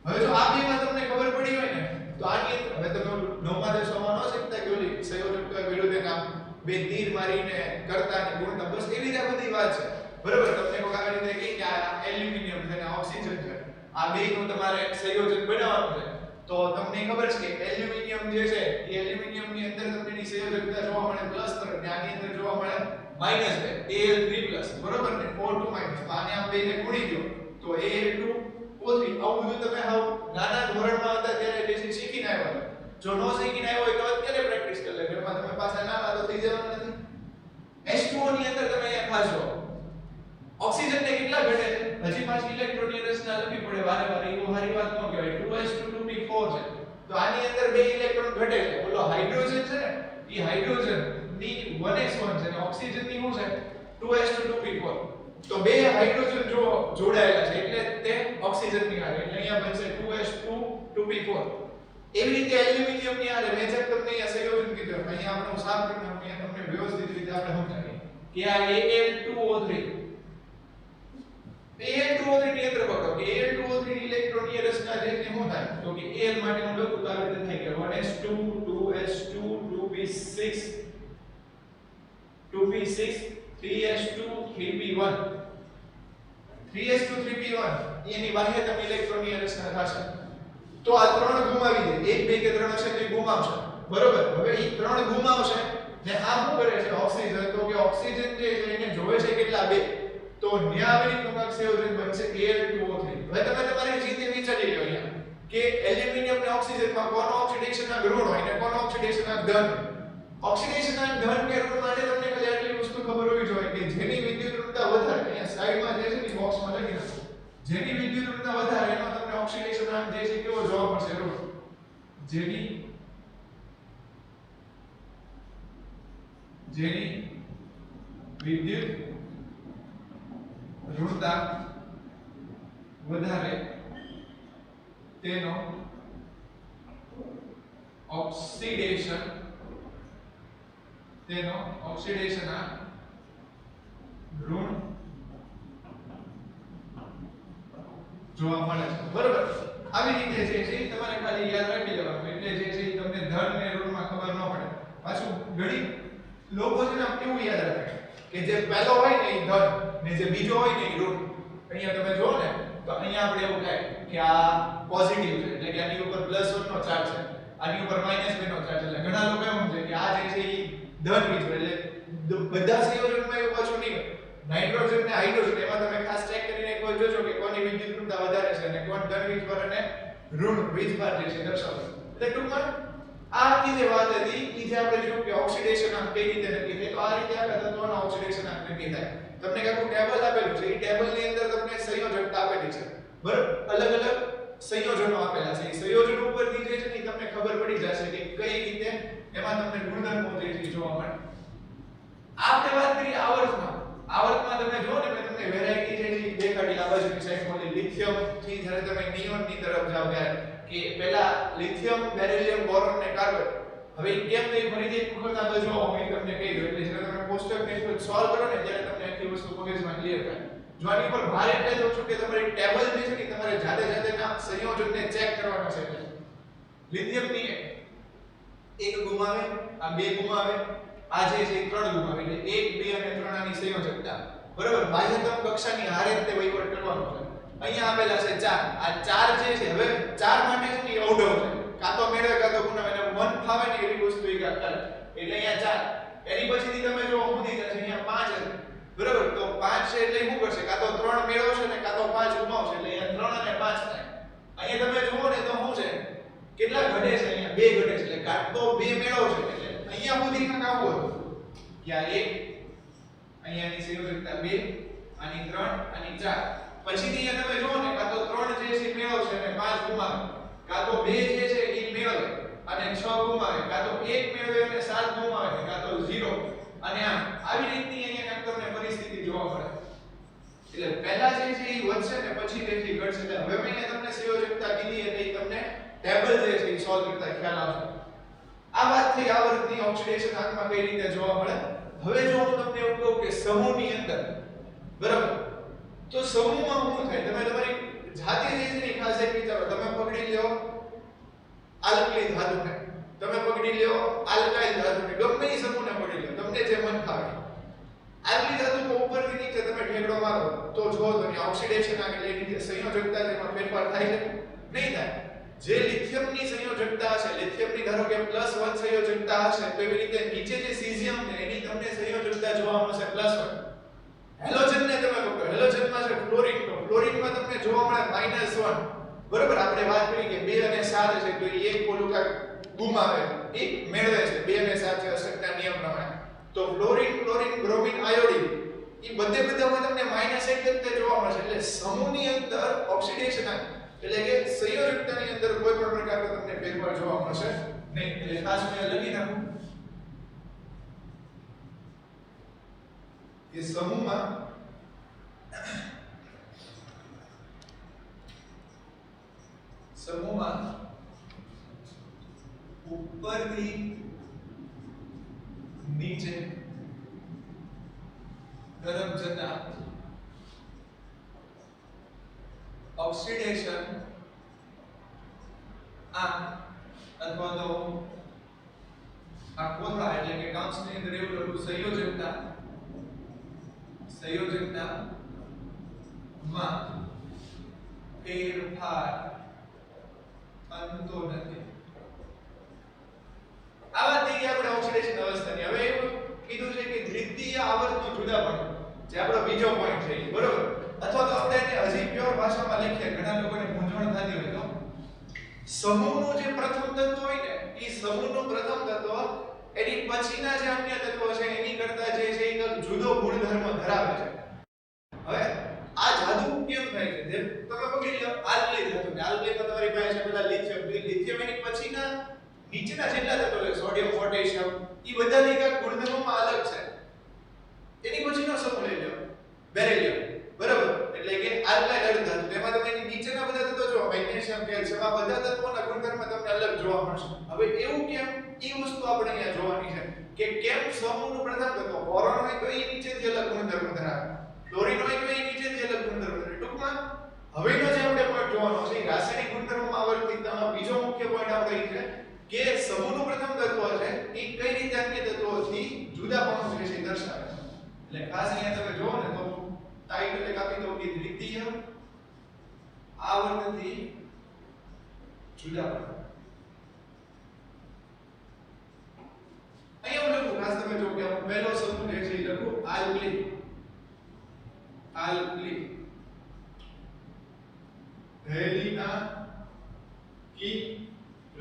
હવે જો આ બેમાં તમને ખબર પડી હોય ને તો આની હવે તમે નવમા દસમામાં ન શીખતા કે ઓલી સંયોજકતા વિરુદ્ધ નામ બે તીર મારીને કરતા ને ગુણતા બસ એવી જ આ બધી વાત છે બરાબર. તમને કોઈ આવી રીતે કહે કે આ એલ્યુમિનિયમ છે ને ઓક્સિજન છે આ બેનું તમારે સંયોજન બનાવવાનું છે તો તમને ખબર છે કે એલ્યુમિનિયમ જે છે એ એલ્યુમિનિયમ ની અંદર તમને એની સંયોજકતા જોવા મળે પ્લસ તરફ ને આની અંદર જોવા મળે માઈનસ બે Al3+ બરોબર ને 4 2 માઈનસ તો આને આમ બેને ગુણી દો તો Al2O3 આવું બધું તમે હાવ નાના ધોરણમાં હતા ત્યારે બેસિક શીખીને આવ્યા. જો નો શીખીને આવ્યો હોય તો અત્યારે પ્રેક્ટિસ કરી લે ઘરમાં તમે પાછા નાના તો થઈ જવાનું નથી. H2O ની અંદર તમે અહીંયા ખાશો ઓક્સિજન ને કેટલા ઘટે છે હજી પાછી ઇલેક્ટ્રોનની રચના લખવી પડે વારે વારે એવું સારી વાત ન કહેવાય 2s2 2p4 છે તો આની અંદર બે ઇલેક્ટ્રોન ઘટે છે. બોલો હાઇડ્રોજન છે ને એ હાઇડ્રોજન ની 1s1 છે અને ઓક્સિજન ની શું છે 2s2 2p4 તો બે હાઇડ્રોજન જો જોડાયેલા છે એટલે તે ઓક્સિજન ની હારે એટલે અહીંયા બનશે 2s2 2p4. એવી રીતે એલ્યુમિનિયમ ની હારે મેં જેમ તમને અહીંયા સંયોજન કીધું અહીંયા આપણે સાફ કરીને અહીંયા તમને વ્યવસ્થિત રીતે આપણે સમજાવીએ કે આ Al2O3 Al2O3 ની અંદર પકડો કે Al2O3 ની ઇલેક્ટ્રોનની રચના જે છે શું થાય તો કે Al માટે હું લખું તો આ રીતે થાય કે 1s2 2s2 2p6 2p6 3s2 3p1 3s2 3p1 એની બાહ્યતમ ઇલેક્ટ્રોનની રચના થશે. તો આ ત્રણ ગુમાવી દે 1 2 કે 3 હશે તો ગુમાવશે બરોબર. હવે એ ત્રણ ગુમાવશે ને આ શું કરે છે ઓક્સિજન તો કે ઓક્સિજન જે છે એને જોવે છે કેટલા બે તો ન્યાવરી નું સંયોજન બનશે Al2O3. હવે તમે તમારી રીતે વિચારી લો અહીંયા કે એલ્યુમિનિયમ ને ઓક્સિજનમાં કોનો ઓક્સિડેશનના ઋણ હોય ને કોનો ઓક્સિડેશનના ધન. ઓક્સિડેશનના ધન કે ઋણ માટે તમને ખાલી આટલી વસ્તુ ખબર હોવી જોઈએ કે જેની વિદ્યુત ઋણતા વધારે, અહીંયા સાઈડમાં જે છે ને બોક્સમાં લખી નાખો, જેની વિદ્યુત ઋણતા વધારે એનો તમને ઓક્સિડેશનના જે છે કેવો જવાબ મળશે ઋણ. જેની વિદ્યુત ઋણતા વધારે તેનો ઓક્સિડેશન આ ઋણ જોવા મળે છે. બરોબર, આવી રીતે છે તમારે ખાલી યાદ રાખી લેવાનું. એટલે જે છે તમને ધન ને ઋણમાં ખબર ન પડે. પાછું ઘણી લોકો છે ને કેવું યાદ રાખે કે જે પહેલો હોય ને એ ધન ને જે બીજો હોય ને એ ઋણ. અહીંયા તમે જુઓ ને તો અહીંયા આપણે એવું થાય કે આ પોઝિટિવ છે એટલે કે આની ઉપર +1 નો ચાર્જ છે, આની ઉપર -2 નો ચાર્જ. એટલે ઘણા લોકો એમ સમજે કે આ જે છે એ ધન વીજ એટલે બધા સંયોજનમાં એવું પાછું નહીં. નાઇટ્રોજન ને હાઇડ્રોજન એમાં તમે ખાસ ચેક કરીને કોઈ જોજો કે કોની વિદ્યુત ઋણતા વધારે છે અને કોણ ધન વીજભાર અને ઋણ વીજભાર જે છે દર્શાવે. એટલે ટૂંકમાં આ આખી જે વાત હતી એ જે આપણે જોયું કે ઓક્સિડેશન આંક કઈ રીતે નક્કી થાય, તો આ રીતે આખા તત્વોના ઓક્સિડેશન આંક નક્કી થાય. તમને કાકુ ટેબલ આપેલું છે, એ ટેબલની અંદર તમને સંયોજકતા આપેલી છે. બરાબર, અલગ અલગ સંયોજનો આપેલા છે. એ સંયોજન ઉપરથી જે છે ને તમને ખબર પડી જશે કે કઈ રીતે એમાં તમને ગુણધર્મો જે છે જોવા મળે. આપણે વાત કરી આવર્તમાં. આવર્તમાં તમે જો ને મેં તમને વેરાયટી જે છે દેખાડી આ બાજુની સાઈડ મોલી લિથિયમ થી જ્યારે તમે નિયોન ની તરફ જાવ ત્યારે કે પહેલા લિથિયમ, બેરિલિયમ, બોરોન ને કાર્બન. હવે કેમ નહીં ફરીથી એક વખત આ બાજુ હું તમને કહી દઉં એટલે જ્યારે તમે કોષ્ટક ને સોલ્વ કરો ને ત્યારે તમને આખી વસ્તુ મગજમાં ક્લિયર થાય. જો આની પર ભાર એટલે દઉં છું કે તમારી ટેબલ જે છે ને તમારે જાતે ના સંયોજનને ચેક કરવાનો છે. લિથિયમ ની એક ગુમાવે, આ બે ગુમાવે, આ જે છે 3 ગુમાવે. એટલે 1, 2 અને 3 આની સંયોજકતા. બરાબર, બાહ્યતમ કક્ષાની હારે તે વહીવટ કરવાનો છે. અહીંયા આપેલા છે 4. આ 4 જે છે હવે 4 માટે છે ને અવઢવ છે. કાં તો મેળવે કાં તો ગુણાવે. એને મન ફાવે ને એવી વસ્તુ એ કરે. એટલે અહીંયા 4. એની પછીથી તમે જો સુધી જશે અહીંયા 5 છે. બરાબર, તો 5 છે એટલે શું કરશે? કાં તો 3 મેળવશે ને કાં તો 5 ગુમાવશે. એટલે અહીંયા 3 અને 5 થાય. અહીંયા તમે જુઓ ને તો શું છે? કેટલા ઘટે છે? અહીંયા 2 ઘટે છે. એટલે કાં તો 2 મેળવશે. એટલે અહીંયા સુધી કાં આવું હતું કે આ 1, અહીંયાની સંયોજકતા 2, આની 3, આની 4. પછીથી અહીંયા તમે જુઓ ને કાં તો 3 જે છે મેળવશે અને 5 ગુમાવે, કાં તો 2 જે છે એ મેળવે અને 6 ગુમાવે, કાં તો 1 મેળવે અને 7 ગુમાવે, કાં તો 0 અને આમ આવી રીતની અહીંયા કાંઈક તમને પરિસ્થિતિ જોવા મળે. એટલે પહેલા જે છે એ વધશે ને પછી તેથી ઘટશે. એટલે હવે મેં તમને સંયોજકતા કીધી એટલે તમને ટેબલ જે છે એ સોલ્વ કરતા ખ્યાલ આવશે. આ વાત થઈ આવર્તની ઓક્સિડેશન આંકમાં કઈ રીતે જોવા મળે. હવે જો હું તમને એવું કહું કે સમૂહની અંદર, બરાબર, તો સમૂહમાં શું થાય? તમે તમારી જાતે જે છે એ ખાસ એક વિચારો. તમે પકડી લ્યો આલ્કલી ધાતુને, તમે પકડી લ્યો આલ્કાઇલ ધાતુને, ગમે એ સમૂહને પકડી લ્યો, તમને જે મન ફાવે. આલ્કલી ધાતુ ઉપરથી નીચે તમે ઠેકડો મારો તો જો તો ઓક્સિડેશન આંક એટલે એની જે સંયોજકતા જેમાં ફેરફાર થાય છે નહીં થાય. જે લિથિયમની સંયોજકતા હશે, લિથિયમની ધારો કે +1 સંયોજકતા હશે, તો એવી રીતે નીચે જે સીઝિયમ છે એની તમને સંયોજકતા જોવા મળશે +1. હેલોજનને તમે પકડો, હેલોજનમાં છે ફ્લોરિન, તો ફ્લોરિનમાં તમને જોવા મળે -1. બરોબર, આપણે વાત કરી કે 2 અને 7 છે તો એક પોલું કાક ગુમાવે, એક મેળવે છે. 2 અને 7 છે અષ્ટકના નિયમ પ્રમાણે. તો ફ્લોરિન, ક્લોરિન, બ્રોમિન, આયોડિન એ બધામાં તમને -1 જ તે જોવા મળશે. એટલે સમૂહની અંદર ઓક્સિડેશન એટલે કે સંયોજકતાની અંદર કોઈ પણ પ્રકારનો તમને ફેરફાર જોવા મળશે નહીં. એટલે ખાસ મેં લખી નાખું કે સમૂહમાં ઉપરથી નીચે તરફ જતા ઓક્સિડેશન આંક અથવા તો આ કોથળા એટલે કે કાંસની અંદર એવું લખું સંયોજકતામાં ફેરફાર થતો નથી. આ વાત થઈ ગઈ આપણે ઓક્સિડેશન અવસ્થાની. હવે એવું કીધું છે કે દ્વિતીય આવર્તનો જુદાપણું જે આપણો બીજો પોઈન્ટ છે, બરોબર. અથવા તો આપણે એને હજી પ્યોર ભાષામાં લખીએ, ઘણા લોકોને મૂંઝવણ થતી હોય તો સમૂહનું જે પ્રથમ તત્વ હોય ને એ સમૂહનું પ્રથમ તત્વ એની પછીના જે અન્ય તત્વો છે એની કરતા જે છે એક જુદો ગુણધર્મ ધરાવે છે. હવે આ જાદુ કેમ થાય છે? જેમ તમે પકડી લો આલ્કલી ધાતુ, આલ્કલીમાં તમારી પાસે છે પેલા લિથિયમ, લિથિયમ એની પછીના નીચેના જેટલા તત્વો છે સોડિયમ, પોટેશિયમ, એ બધાની એક ગુણધર્મમાં અલગ છે. એની પછીનો સમૂહ લઈ લો બેરિલિયમ, બરાબર? એટલે કે આલ્કાઇલ અર્ધધાતુ, તેમાં તમે એની નીચેના બધા તત્વો જો મેગ્નેશિયમ, કેલ્શિયમ, આ બધા તત્વોના ગુણધર્મ તમને અલગ જોવા મળશે. હવે એવું કેમ? એ વસ્તુ આપણે અહીંયા જોવાની છે કે કેમ સમૂહનું પ્રથમ તત્વ બોરોન હોય તો એ નીચેથી અલગ ગુણધર્મ ધરાવે, ફ્લોરિન હોય તો એ નીચેથી અલગ ગુણધર્મ ધરાવે. ટૂંકમાં હવેનો જે આપણે પોઈન્ટ જોવાનો છે રાસાયણિક ગુણધર્મમાં આવર્તિતતાનો બીજો મુખ્ય પોઈન્ટ આપણે એ છે કે સમૂહનું પ્રથમ તત્વ છે એ કઈ રીતે અન્ય તત્વોથી જુદાપણું જે છે દર્શાવે છે. એટલે ખાસ અહીંયા તમે જોવો ને તો ટાઇટલ એક આપી દો કે દ્વિતીય આવર્તથી જુદાપણું. અહીંયા હું લખું ખાસ તમે જો કે પહેલો સમૂહ જે છે એ લખું આલ્કલી, આલ્કલી હેલિના કી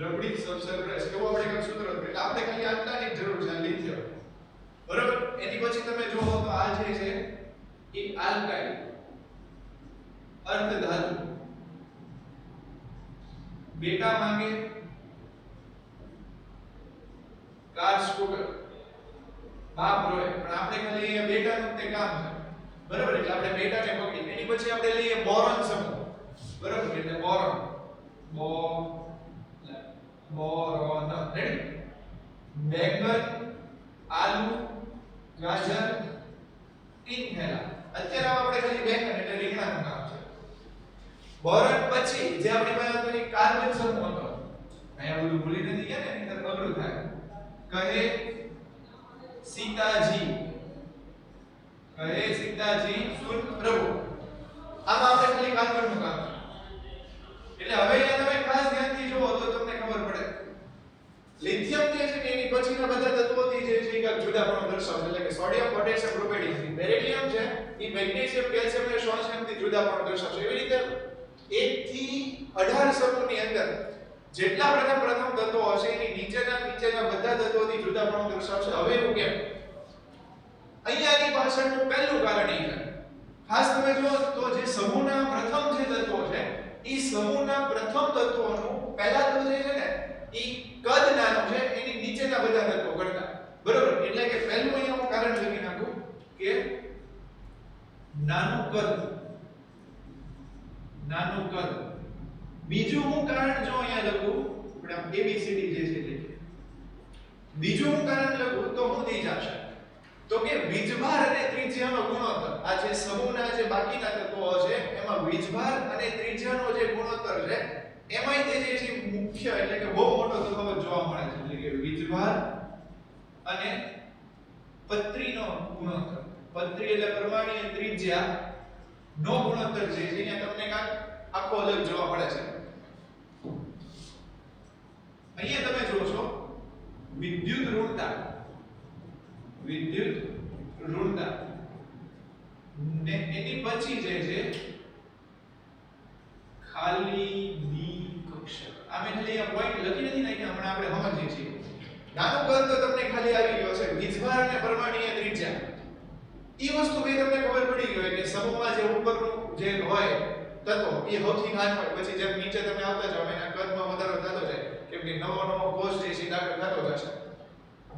રબડી સબસર્ફેસ કેવો આપણે એક સૂત્ર હતું એટલે આપણે ખાલી આટલાની જ જરૂર છે લિથિયમ, બરાબર? એની પછી તમે જોવો તો આ જે છે એ આલ્કાઇલ અર્ધધાતુ બેટા માંગે કાર સ્કૂટર બાપ રોય, પણ આપણે ખાલી અહીંયા બેટાનું તે કામ છે, બરાબર? એટલે આપણે બેટાને પકડી એની પછી આપણે લઈએ બોરોન સમૂહ, બરાબર? એટલે બોરોન બોરોન રેડી. બેંગન, આલુ, ગાજર, ઇન્હેલા. અત્યારે આપણે ખાલી બેંગન એટલે રીંગણાનું નામ છે. બોરોન પછી જે આપણી પાસે હતો એ કાર્બન સમૂહ હતો. અહીંયા બધું ભૂલી નથી ગયા ને, એની અંદર અઘરું થાય. કહે સીતાજી, કહે સીતાજી સુન પ્રભુ. આમાં આપણે ખાલી કાર્બનનું કામ છે. એટલે હવે અહીંયા તમે ખાસ ધ્યાનથી જુઓ તો તમને ખબર પડે લિથિયમ જે છે એની પછીના બધા તત્વોથી જે છે એક જુદાપણું દર્શાવે છે. એટલે કે સોડિયમ, પોટેશિયમ, રૂબેડિયમ. બેરિલિયમ છે એ મેગ્નેશિયમ, કેલ્શિયમ અને સોડિયમથી જુદાપણું દર્શાવશે. એવી રીતે 1 થી 18 સમૂહની અંદર જેટલા પ્રથમ તત્વો હશે એની નીચેના બધા તત્વોથી જુદાપણું દર્શાવશે. હવે એવું કેમ? અહીંયાની પાછળનું પહેલું કારણ એ છે ખાસ તમે જુઓ તો જે સમૂહના પ્રથમ જે તત્વો છે એ સમૂહના પ્રથમ તત્વોનું પહેલા તો જે છે ને એ કદ નાનું છે એની નીચેના બધા તત્વો કરતા, બરોબર? એટલે કે પહેલું અહીંયા હું કારણ લખી નાખું કે નાનું કદ, નાનું કદ. બીજું હું કારણ જો અહીંયા લખું આપણે ABCD જે છે લખીએ. બીજું હું કારણ લખું તો હું થઈ જશે તો કે વીજભાર અને ત્રિજ્યાનો ગુણોત્તર. આ જે સમૂહના જે બાકીના તત્વો છે એમાં વીજભાર અને ત્રિજ્યાનો જે ગુણોત્તર છે એમાંય તે જે છે મુખ્ય એટલે કે બહુ મોટો તફાવત જોવા મળે છે. એટલે કે વીજભાર અને પત્રીનો ગુણોત્તર. પત્રી એટલે પરમાણ્વીય ત્રિજ્યા નો ગુણોત્તર જે છે અહીંયા તમને કાંક આખો અલગ જોવા મળે છે. અહીંયા તમે જોશો વિદ્યુત ઋણતા, વિદ્યુત ઋણતા ને એની પછી જે છે ખાલી ડી કક્ષક. આ મેં ખાલી આ પોઈન્ટ લખી નથી નાખ્યા, હમણાં આપણે સમજીએ છીએ. નાનું કદ તો તમને ખાલી આવી ગયો છે વીજભાર અને પરમાણ્વીય ત્રિજ્યા. ઈ વસ્તુ બે તમને ખબર પડી ગઈ કે સમૂહમાં જે ઉપરનું જે હોય તત્વો એ સૌથી નાનું હોય, પછી જેમ નીચે તમે આવતા જાવ એના કદમાં વધારો થતો જાય કેમ કે નવો કોષ જે છે દાખલ થતો જશે.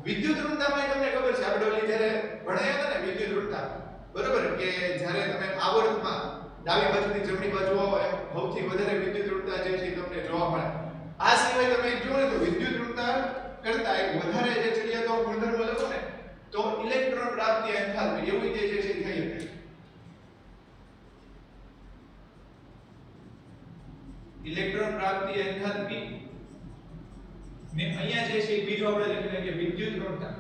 વિદ્યુત ઋણતામાં તમને ખબર છે આપણે ઓલી જ્યારે ભણ્યા હતા ને વિદ્યુત ઋણતા, બરોબર? કે જ્યારે તમે આવર્તમાં ડાબી બાજુથી જમણી બાજુ આવો એમ સૌથી વધારે વિદ્યુત ઋણતા જે છે તમને જોવા મળે. આ સિવાય તમે એક જુઓ ને તો વિદ્યુત ઋણતા કરતા એક વધારે જે ચડિયાતો ગુણધર્મ લખો ને તો ઇલેક્ટ્રોન પ્રાપ્તિ એન્થાલ્પી એવું જે છે થઈ શકે. ઇલેક્ટ્રોન પ્રાપ્તિ એન્થાલ્પી ને અહીંયા જે છે બીજો આપણે લખી નાખીએ વિદ્યુત ઋણતા.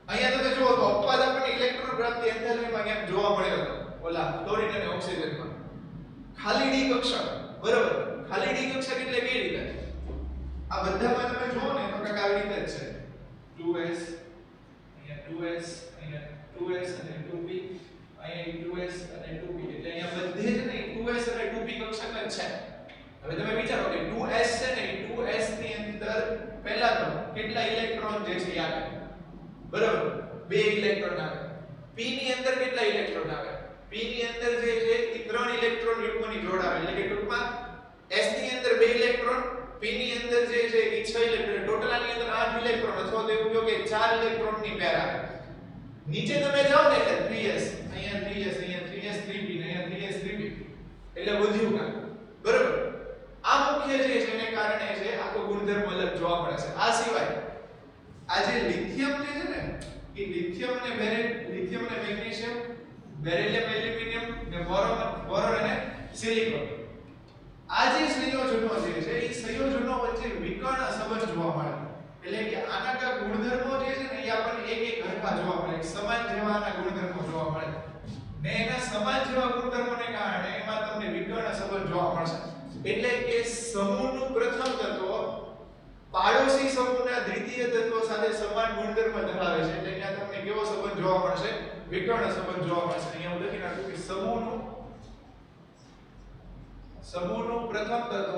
અહીંયા તમે જુઓ તો અપવાદ આપણને ઇલેક્ટ્રોન પ્રાપ્તિ એન્થાલ્પીમાં ક્યાંક જોવા મળ્યો હતો ઓલા ક્લોરીન અને ઓક્સિજનમાં. ખાલી ડી કક્ષક, બરોબર? ખાલી ડી કક્ષક એટલે કેવી રીતે? આ બધામાં તમે જુઓ ને તો કાંઈક આવી રીતે જ છે 2s, અહીંયા 2s, અહીંયા 2s અને 2p, અહીંયા 2s અને 2p. એટલે અહીંયા બધે જ છે. હવે તમે વિચારો કે 2s છે ને 2s ની અંદર પહેલા તો કેટલા ઇલેક્ટ્રોન જે છે એ આવે, બરાબર, 2 ઇલેક્ટ્રોન આવે. p ની અંદર કેટલા ઇલેક્ટ્રોન આવે? p ની અંદર જે છે એ 3 ઇલેક્ટ્રોન યુગ્મની જોડ આવે, એટલે કે ટૂંકમાં s ની અંદર 2 ઇલેક્ટ્રોન, p ની અંદર જે છે એ 6 ઇલેક્ટ્રોન, ટોટલ આની અંદર 8 ઇલેક્ટ્રોન, અથવા તો એવું કહો કે 4 ઇલેક્ટ્રોનની પેર આવે. નીચે તમે જાઓ ને એટલે 3s, અહીંયા 3s, અહીંયા 3s 3p, અહીંયા 3s 3p, એટલે વધ્યું કાં, બરાબર. આ મુખ્ય જે છે એને કારણે છે આખો ગુણધર્મ અલગ જોવા મળે છે. આ સિવાય આ જે લિથિયમ જે છે ને એ લિથિયમ અને મેગ્નેશિયમ, બેરિલિયમ, એલ્યુમિનિયમ ને બોરોન અને સિલિકોન, આ જે સંયોજનો જે છે એ સંયોજનો વચ્ચે વિકર્ણ સંબંધ જોવા મળે. એટલે કે આના કા ગુણધર્મો જે છે ને એ આપણને એક હરખા જોવા મળે, સમાન જેવા આના ગુણધર્મો જોવા મળે. ને એના સમાન જેવા ગુણધર્મોને કારણે એમાં તમને વિકર્ણ સંબંધ જોવા મળશે. એટલે કે સમૂહનું પ્રથમ તત્વ પાડોશી સમૂહના દ્વિતીય તત્વ સાથે સમાન ગુણધર્મ ધરાવે છે. એટલે અહીંયા તમને કેવો સંબંધ જોવા મળશે? વિકર્ણ સંબંધ જોવા મળશે. અહીંયા હું લખી નાખું કે સમૂહનું પ્રથમ તત્વ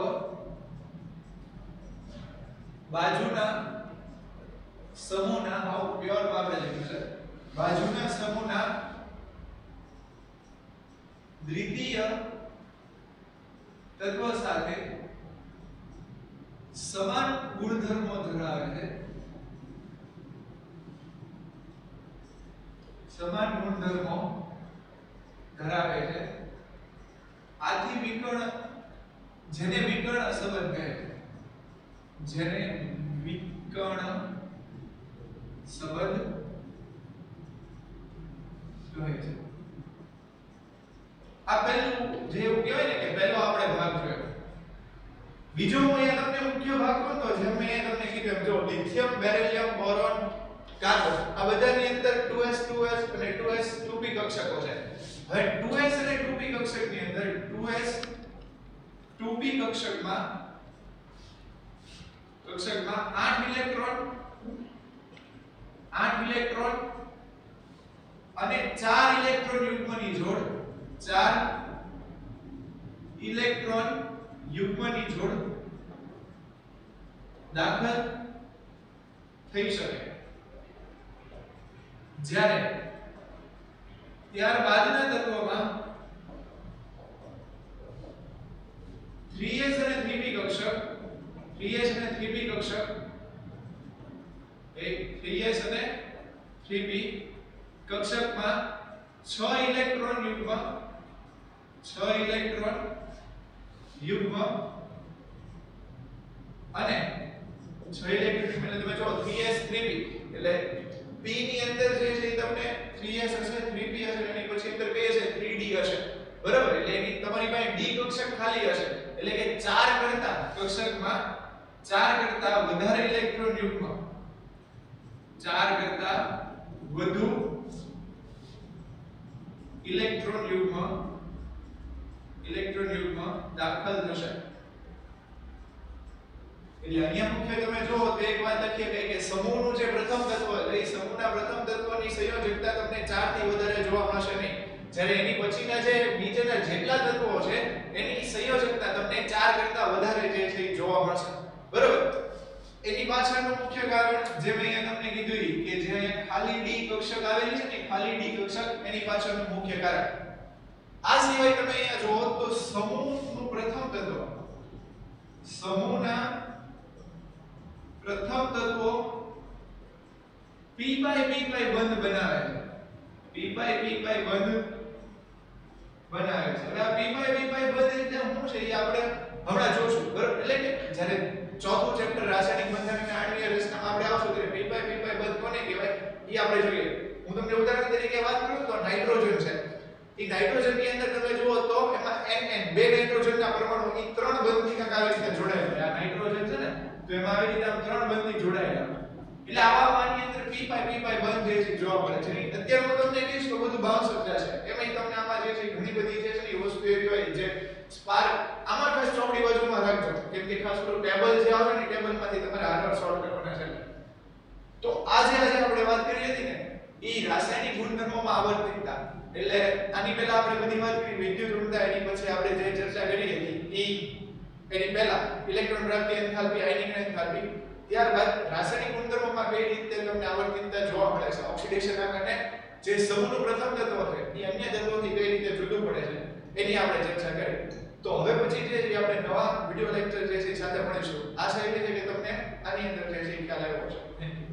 બાજુના સમૂહના, આવ પ્યોર માં આપણે લખ્યું છે, બાજુના સમૂહના દ્વિતીય તત્વ સાથે સમાન ગુણધર્મો ધરાવે છે. સમાન ગુણધર્મો ધરાવે છે. આથી વિકર્ણ, જેને વિકર્ણ સંબંધ કહે છે, જેને વિકર્ણ સંબંધ કહે છે. આ પહેલું જે એવું કહેવાય ને કે પહેલો આપણે ભાગ જોયો. બીજો હું અહીંયા તમને મુખ્ય ભાગ કહું તો જેમ મેં તમને કીધું એમ, જો લિથિયમ, બેરિલિયમ, બોરોન, કાર્બન, આ બધાની અંદર 2s 2s અને 2s 2p કક્ષકો છે. હવે 2s અને 2p કક્ષકની અંદર 2s 2p કક્ષકમાં 8 ઇલેક્ટ્રોન અને 4 ઇલેક્ટ્રોન યુગ્મની જોડ, 4 ઇલેક્ટ્રોન યુગ્મની જોડ દાખલ થઈ શકે. જ્યારે ત્યારબાદના તત્વોમાં 3s અને 3p કક્ષક, 3s અને 3p કક્ષક, 3s અને 3p કક્ષકમાં 6 ઇલેક્ટ્રોન યુગ્મ અને 6 ઇલેક્ટ્રોન એટલે તમે જો 3s 3p એટલે p ની અંદર જે છે તમને 3s હશે, 3p હશે, એની પછી અંદર કઈ હશે? 3d હશે, બરાબર. એટલે એની તમારી પાસે d કક્ષક ખાલી હશે. એટલે કે 4 કરતા કક્ષકમાં 4 કરતા વધારે ઇલેક્ટ્રોન યુગ્મ, 4 કરતા વધુ ઇલેક્ટ્રોન યુગ્મ દાખલ થશે. એટલે અહીંયા મુખ્ય તમે જો તો એક વાત લખીએ કે સમૂહનું જે પ્રથમ તત્વ છે એ સમૂહના પ્રથમ તત્વની સંયોજકતા તમને 4 થી વધારે જોવા મળશે નહીં. જ્યારે એની પછીના જે નીચેના જેટલા તત્વો છે એની સંયોજકતા તમને 4 કરતા વધારે જે છે એ જોવા મળશે, બરાબર. એની પાછળનું મુખ્ય કારણ જે મેં અહીંયા તમને કીધું કે જે અહીંયા ખાલી d કક્ષક આવેલી છે ને, ખાલી d કક્ષક એની પાછળનું મુખ્ય કારણ. આ સિવાય તમે અહીંયા જોવો તો સમૂહનું પ્રથમ તત્વ, સમૂહના પ્રથમ તત્વો p by p by બંધ બનાવે છે. p by p by બંધ બનાવે છે. હવે આ p by p by બંધ એટલે શું છે એ આપણે હમણાં જોશું, બરાબર. એટલે કે જ્યારે ચોથું ચેપ્ટર રાસાયણિક બંધન અને આણ્વિય રચનામાં આપણે આવશું ત્યારે p by p by બંધ કોને કહેવાય એ આપણે જોઈએ. હું તમને ઉદાહરણ તરીકે વાત કરું તો નાઇટ્રોજન છે. એ નાઇટ્રોજન ની અંદર તમે જુઓ તો એમાં Nn બે નાઇટ્રોજનના પરમાણુ એ 3 બંધથી કાંઈક આવી રીતે જોડાયેલા છે. આ નાઇટ્રોજન છે ને તો એમાં આવી રીતે 3 બંધથી જોડાયેલા. એટલે આની અંદર p by p by બંધ જે છે જોવા મળે છે. અત્યારે હું તમને કહીશ તો બધું ભાવ શબ્દ છે. એમાંય તમને આમાં જે છે ઘણી બધી જે છે એ વસ્તુ એવી હોય જે સ્પાર્ક, આમાં ખાસ ચોકડી બાજુમાં રાખજો કેમ કે ખાસ પેલું ટેબલ જે આવે ને ટેબલમાંથી તમારે આગળ સોલ્વ કરવાના છે. તો આજે આપણે વાત કરી હતી ને એ રાસાયણિક ગુણધર્મોમાં આવર્તિતતા. એટલે આની પહેલા આપણે બધી વાત કરી વિદ્યુત ઋણતા, એની પછી આપણે જે ચર્ચા કરી હતી એની પહેલા ઇલેક્ટ્રોન પ્રાપ્તિ, એન્થાલ્પી, આયનીકરણ એન્થાલ્પી, ત્યારબાદ રાસાયણિક ગુણધર્મોમાં કઈ રીતે તમને આવર્તિતતા જોવા મળે છે, ઓક્સિડેશન ના કારણે જે સમૂહનું પ્રથમ તત્વ છે એ અન્ય તત્વોથી કઈ રીતે જુદું પડે છે એની આપણે ચર્ચા કરી. તો હવે પછી જે આપણે નવા વિડિયો લેક્ચર જે છે સાથે મળીશું. આશા એવી છે કે તમને આની અંદર જે છે ખ્યાલ આવ્યો છે. Thank you.